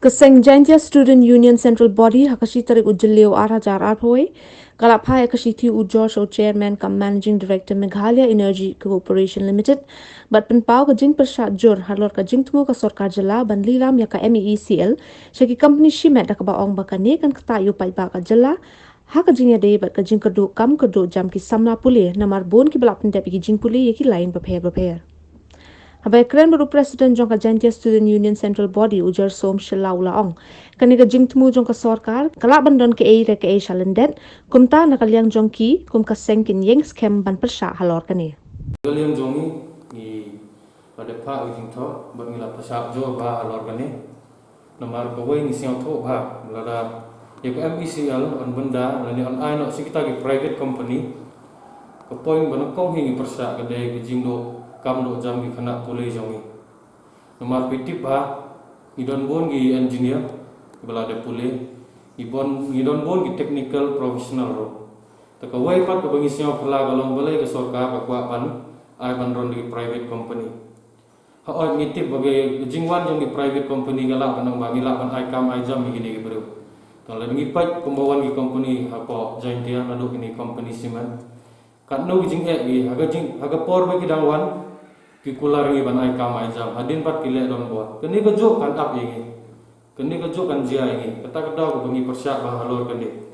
Kaseng Jaintia Student Union Central Body hakashi tarik ujilio 8,000 hoi. Kalap hai hakashi tiu ujor show chairman kam managing director Meghalaya Energy Corporation Limited. Bat penpau ka jing persat jur halor ka jing tumu ka sorkar jela ban lilam ya ka MEECL. Syaki company shimet da ka baong bakane kan ketayu pai ba ka jela. Haka jing ya day bat ka jing kedu kam kedu jam ki samla pulih namar bon ki balap pendep ki jing pulih ya ki lain berpair. Habai keren baru Presiden jongka Jaintia Student Union Central Body ujar som shelau laong. Kaniga jing temu jongka sorkar, kalak bandon ke ei shalendet, kumta nakaliang jongki, kum kasengkin yeng skem ban persya halor kani. Kaliang jongi ni pada pak jing tho, bat ngila persya jo ba halor kani. Namar kawai ni siang tho ba, lada ya ke MECL on benda, lani on ai nok sikita ki private company. Kepoin banakong hingi persya kedai ke jing do kam do jam gi khana pulei jongi nomar pitip ba idon bon gi engineer bala de pulei idon bon gi technical professional ro takawai pat ko bangi sio phala galong balai ke sorkar ka kwa pan ai ban ron di private company ha oi ngitip bagai jingwan jong di private company gala banang bagi la ban ai kam ai jam gi ni bro kalau ngi pat kumbawan gi company apa Jaintia nado ini company siman kan no jing gi haga por bagi dangwan ki kular ngi ban ai kam ai jam hadin pat kile don bo keni ko jo kan ap yengi keni ko jo kan jia yengi kata kada ko bangi persya ba halor keni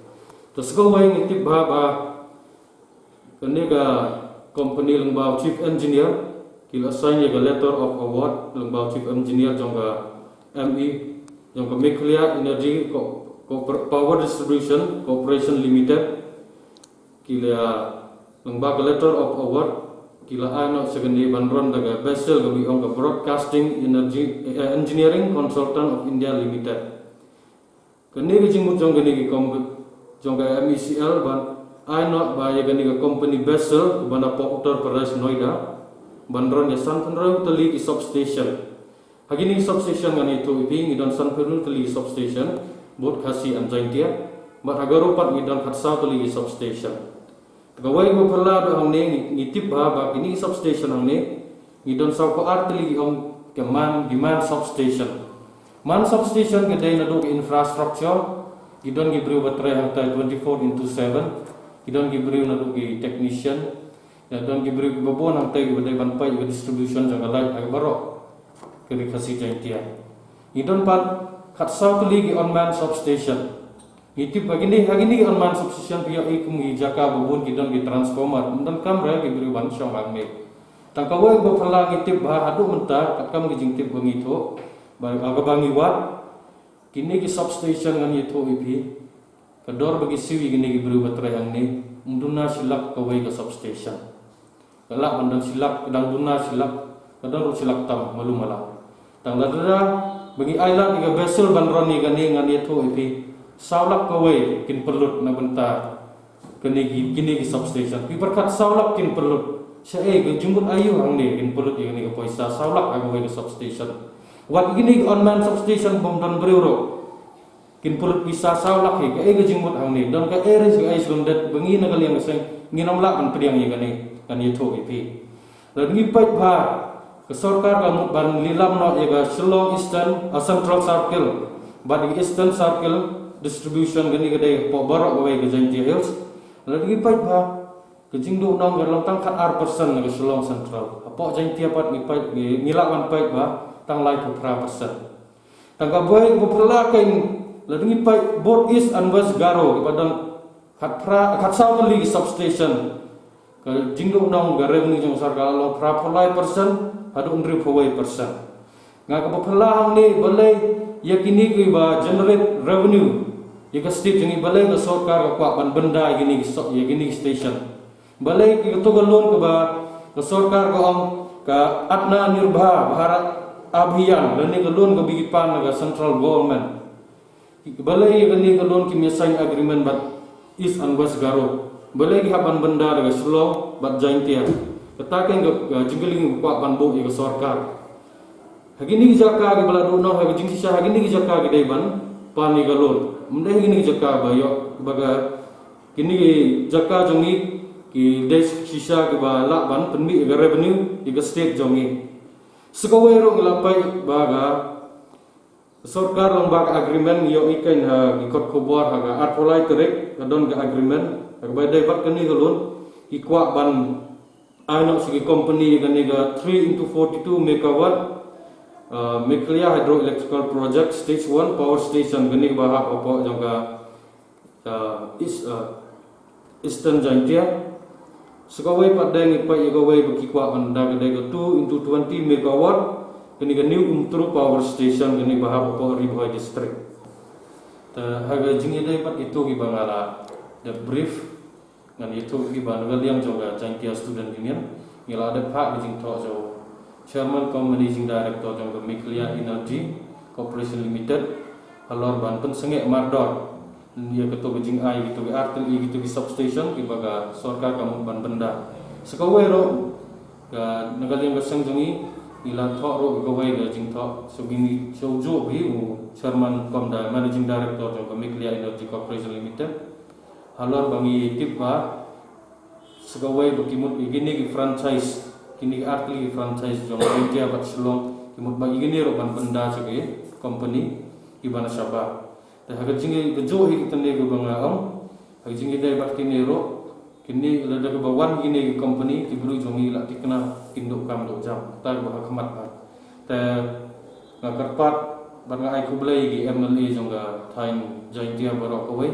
to sego wai ngi tip ba keni ga company lengbau chief engineer kila sign ye letter of award lengbau chief engineer jongga ME jongga Meghalaya Energy Power Distribution Corporation Limited kila lengbau letter of award kila ano segendi bandron daga Basel gabi ong Broadcasting Energy Engineering Consultant of India Limited. Kini gijing mujong gini ki jongga MECL ban ano ba ya gini ka company Basel bana Uttar Pradesh Noida bandron ya Sanfenru teli ki substation. Hagini substation ngani itu ipi ngidon Sanfenru teli substation bot khasi an Jaintia bat agaru pat ngidon khatsa teli ki substation. Gawai ko pala do hamne ngitip ba kini substation hamne ngidon saw ko artili om keman demand substation man substation kedai na do infrastructure gidon gibru baterai hantai 24/7 gidon gibru na do technician gidon gibru babon hantai gidai banpai distribution jaga light ag baro kiri kasi Jaintia gidon pat khatsaw tuli gi on man substation itip hagini on man substation pia ikum gi jaka babun kidon gi transformer dan kamera gi beri ban syong angne tangkawai bo phala itip ba adu menta katkam gi jingtip bangi tho ba bangi wat kini gi substation ngan yitho ipi kador bagi siwi gini gi beri baterai angne unduna silak kawai ke substation galak bandan silak kedang duna silak kadang silak tam malu mala tang ladra bagi island ga vessel bandroni gani ngan yitho ipi saulak kawai kin perlut na bentar kini substation pi berkat saulak kin perlut syai ke jumbut ayu hangne kin perlut yang ni ke poisa saulak kawai ke substation wat gini on man substation bom dan beruro kin perlut bisa saulak ke jumbut hangne dan ke eres ke ais gondet bengi na kaliang seng nginom lak kan priang ye gani kan yetho ipi dan ngi pai ba ke sorkar kan ban lilam no ye ga Shillong Eastern Central Circle badi Eastern Circle distribution gani gadai po barok gawai ke Jaintia Hills lagi pai ba ke jingdu nang garlang tang kat R% ke Shillong Central apo Jaintia pat ni pai ngilak pai ba tang lai pu % tang ka boy bo perla kain lagi pai both East and West Garo padang kat south li substation ke jingdu nang garem ni jong sarkala lo pra polai % adu undri powai % ngaka bo perla hang ni balai yakini ki ba generate revenue ika state jengi balai ke sorkar ka ban benda gini station balai ki to galon ke ba ke sorkar ka om ka atna nirbha bharat abhiyan lani galon ke bigipan ke central government balai gani galon ki sign agreement bat East and West Garo balai ki ban benda ke Shillong bat Jaintia kataken ke jingling ka ban bo ke sorkar hagini jaka ke balado no hagi jing sisa hagini jaka ke daiban pani galon mendai gini jaka bayo baga kini jaka jongi ki des sisa ke ba la ban penmi ke revenue ke state jongi sekawai ro nglapai baga Sorkar long bak agreement yo ikan ha ikot khobor ha ga atolai terek kadon ga agreement ha ba dai bat kani galun ikwa ban ano sigi company gani ga 3 into 42 megawatt Meklia hydroelectrical project stage 1 power station gani ba ha opo jangka eastern Jaintia sekawai padang ipai ikawai bakikwa ban da ga 2 into 20 megawatt kini new Umturu power station kini bahap po Ribuai district. Haga jingi day pat itu ki bangala the brief ngan itu ki bangala yang juga Jaintia student union ngila ada pak jing to jo chairman cum managing director jong Meklia Energy Corporation Limited alor ban pen sengek mardor dia ketua jing ai gitu artel i gitu substation ki baga sorkar kamu ban benda sekawai ro ga nagal yang geseng jongi ila thok ro gawai ga jing thok so gini so jo bi chairman cum da managing director jong Meklia Energy Corporation Limited halor bangi tip ba segawai bakimut igini ki franchise kini arti franchise jong India bat selong kimut ba igini ro ban benda sebagai company ibana sabah ta haga jingi gejo hi kitane go banga om haga jingi dai bat kini ro kini lada ke bawan gini company ki bulu jongi la tikna induk kam dok jam ta ba khmat ba ta ngakarpat banga ai kublai gi MLA jonga thain Jaintia barok koi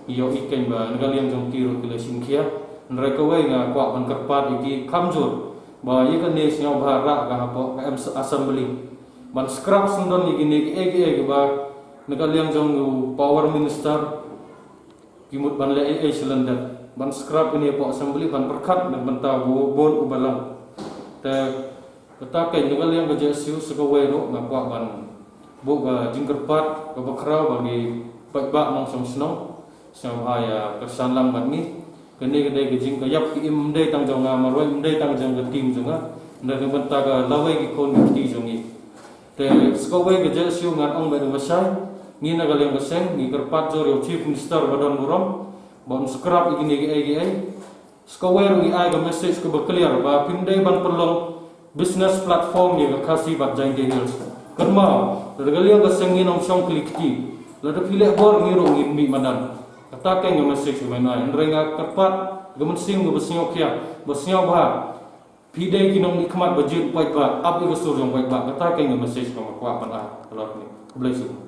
iyo iken ba nagal yang jong tiro kila singkia nrai koi nga kwa ban karpat iki kamjur ba ikan ne sing bhara ga hapo assembly ban scrap sundon igini ege ba nagal yang jong power minister kimut ban le cylinder ban scrap ini po assembly ban perkat dan benta bon ubalang ta kata kai ngal yang gaja siu sekawai ro ngakwa ban bo ga jingkerpat ga bakrau bagi ba mong song snong sang haya kersan lang ban ni kene gede gejing kayap ki imdai tang jonga marwai imdai tang jong tim jonga nda benta ga lawai ki kon ti jongi te sekawai gaja siu ngan ong ba masai ni nagal yang geseng ni kerpat jo chief minister badan murom bon scrap igini egi skawero i ai ga message ko clear ba pindai ban perlong business platform ni ga khasi bat Jaintia Hills karma regalia ga sengin om song klikti lada pilih bor ngiro ngin mi madan kata ke ga message ko menai ndrenga kerpat ga mensing ga besnyo kya besnyo ba pidai kinong nikmat bajit pai ba ab i ga surjong pai ba kata ke ga message ko kwa pan a lor ni bless you